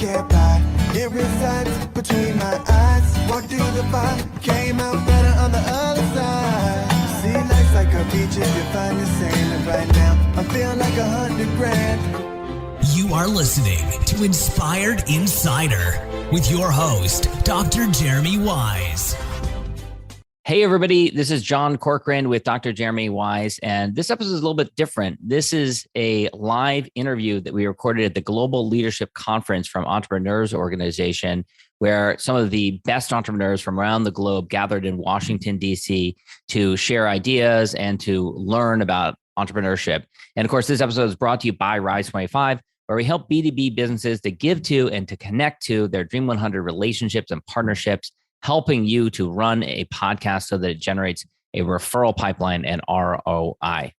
can't buy. It resides between my eyes. Walked through the fire, came out better on the other side. See, life's like a beach if you find the sand. And right now, I feel like 100 grand. You are listening to Inspired Insider with your host, Dr. Jeremy Wise. Hey, everybody. This is John Corcoran with Dr. Jeremy Wise, and this episode is a little bit different. This is a live interview that we recorded at the Global Leadership Conference from Entrepreneurs Organization, where some of the best entrepreneurs from around the globe gathered in Washington, D.C. to share ideas and to learn about entrepreneurship. And of course, this episode is brought to you by Rise 25, where we help B2B businesses to give to and to connect to their Dream 100 relationships and partnerships, helping you to run a podcast so that it generates a referral pipeline and ROI.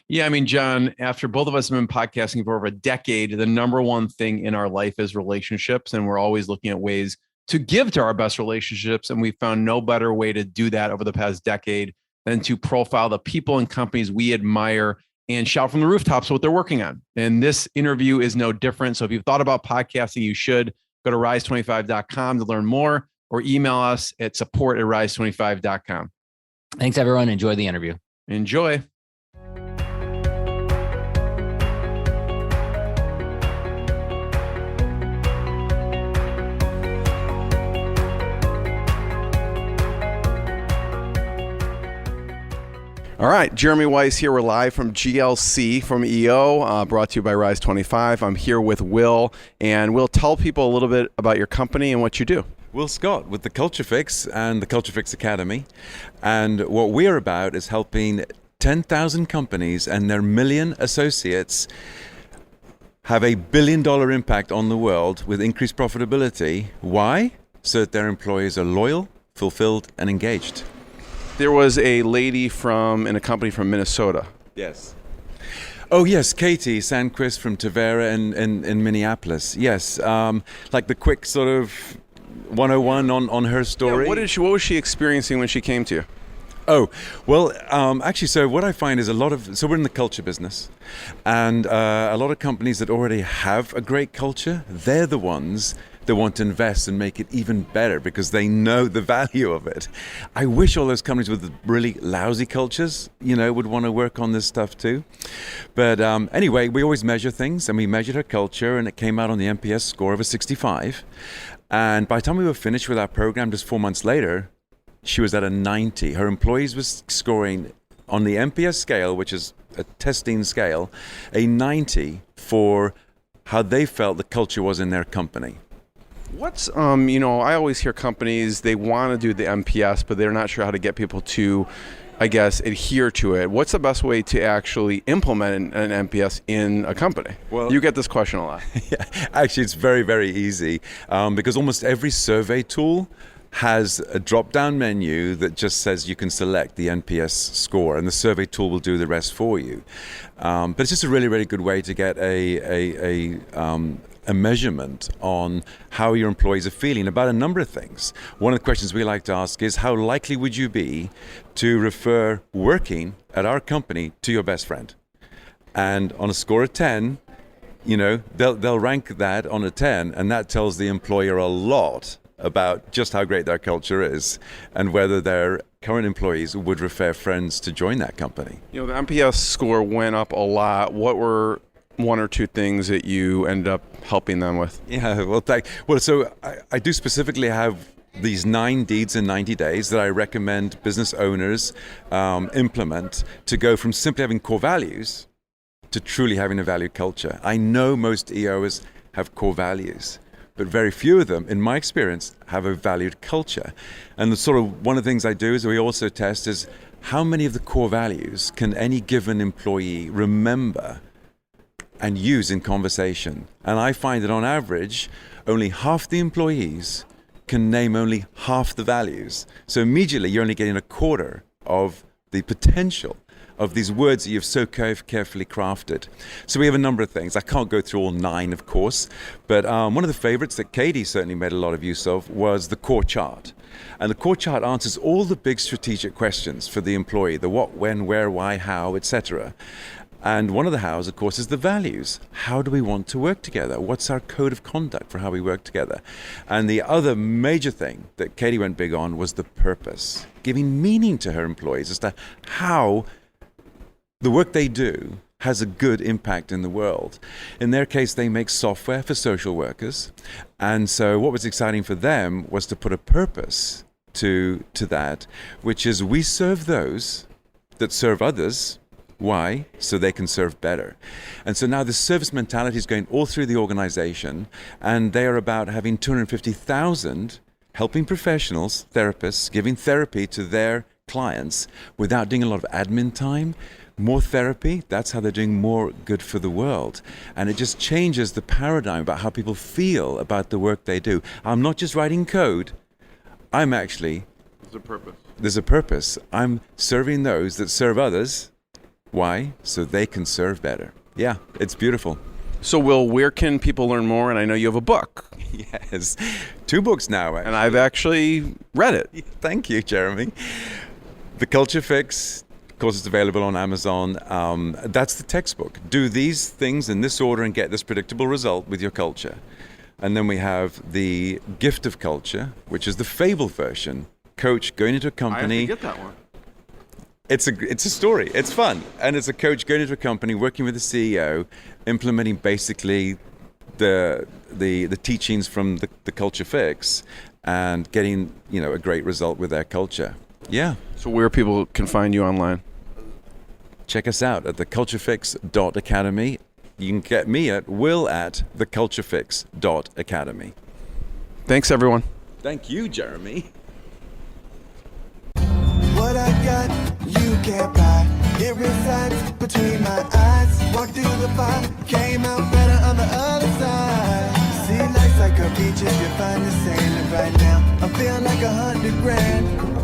Yeah, I mean, John, after both of us have been podcasting for over a decade, the number one thing in our life is relationships. And we're always looking at ways to give to our best relationships. And we found no better way to do that over the past decade than to profile the people and companies we admire and shout from the rooftops what they're working on. And this interview is no different. So if you've thought about podcasting, you should go to rise25.com to learn more, or email us at support@rise25.com. Thanks, everyone. Enjoy the interview. Enjoy. All right, Jeremy Wise here. We're live from GLC from EO, brought to you by Rise 25. I'm here with Will, and Will, tell people a little bit about your company and what you do. Will Scott with the Culture Fix and the Culture Fix Academy. And what we're about is helping 10,000 companies and their million associates have a $1 billion impact on the world with increased profitability. Why? So that their employees are loyal, fulfilled, and engaged. There was a lady in a company from Minnesota. Yes. Oh, yes, Katie Sandquist from Tavera in Minneapolis. Yes, like the quick sort of 101 on her story. Yeah, what was she experiencing when she came to you? Oh, well, actually, so what I find is so we're in the culture business, and a lot of companies that already have a great culture, they're the ones that want to invest and make it even better because they know the value of it. I wish all those companies with really lousy cultures, would want to work on this stuff too. But anyway, we always measure things, and we measured her culture, and it came out on the NPS score of a 65. And by the time we were finished with our program, just 4 months later, she was at a 90. Her employees was scoring on the NPS scale, which is a testing scale, a 90 for how they felt the culture was in their company. What's, I always hear companies, they want to do the NPS, but they're not sure how to get people to, I guess, adhere to it. What's the best way to actually implement an NPS in a company? Well, you get this question a lot. Yeah, actually, it's very, very easy because almost every survey tool has a drop-down menu that just says you can select the NPS score, and the survey tool will do the rest for you. But it's just a really, really good way to get a measurement on how your employees are feeling about a number of things. One of the questions we like to ask is, how likely would you be to refer working at our company to your best friend? And on a score of 10, they'll rank that on a 10, and that tells the employer a lot about just how great their culture is and whether their current employees would refer friends to join that company. The NPS score went up a lot. What were one or two things that you end up helping them with? Yeah, so I do specifically have these 9 deeds in 90 days that I recommend business owners implement to go from simply having core values to truly having a value culture. I know most EOs have core values, but very few of them, in my experience, have a valued culture. And one of the things I do is we also test is how many of the core values can any given employee remember and use in conversation. And I find that on average, only half the employees can name only half the values. So immediately you're only getting a quarter of the potential of these words that you've so carefully crafted. So we have a number of things. I can't go through all 9, of course, but one of the favorites that Katie certainly made a lot of use of was the core chart. And the core chart answers all the big strategic questions for the employee, the what, when, where, why, how, etc. And one of the hows, of course, is the values. How do we want to work together? What's our code of conduct for how we work together? And the other major thing that Katie went big on was the purpose, giving meaning to her employees as to how the work they do has a good impact in the world. In their case, they make software for social workers. And so what was exciting for them was to put a purpose to that, which is we serve those that serve others. Why? So they can serve better. And so now the service mentality is going all through the organization, and they are about having 250,000 helping professionals, therapists, giving therapy to their clients without doing a lot of admin time. More therapy, that's how they're doing more good for the world. And it just changes the paradigm about how people feel about the work they do. I'm not just writing code. I'm actually... There's a purpose. There's a purpose. I'm serving those that serve others. Why? So they can serve better. Yeah, it's beautiful. So, Will, where can people learn more? And I know you have a book. Yes, 2 books now, actually. And I've actually read it. Thank you, Jeremy. The Culture Fix, of course, it's available on Amazon. That's the textbook. Do these things in this order and get this predictable result with your culture. And then we have the Gift of Culture, which is the fable version. Coach going into a company. I have to get that one. It's a story. It's fun. And it's a coach going into a company, working with the CEO, implementing basically the teachings from the Culture Fix and getting, a great result with their culture. Yeah. So where people can find you online? Check us out at theculturefix.academy. You can get me at will@theculturefix.academy. Thanks, everyone. Thank you, Jeremy. What I got, you can't buy. It resides between my eyes. Walked through the fire, came out better on the other side. See, life's like a beach if you find the sailing right now. I feel like 100 grand.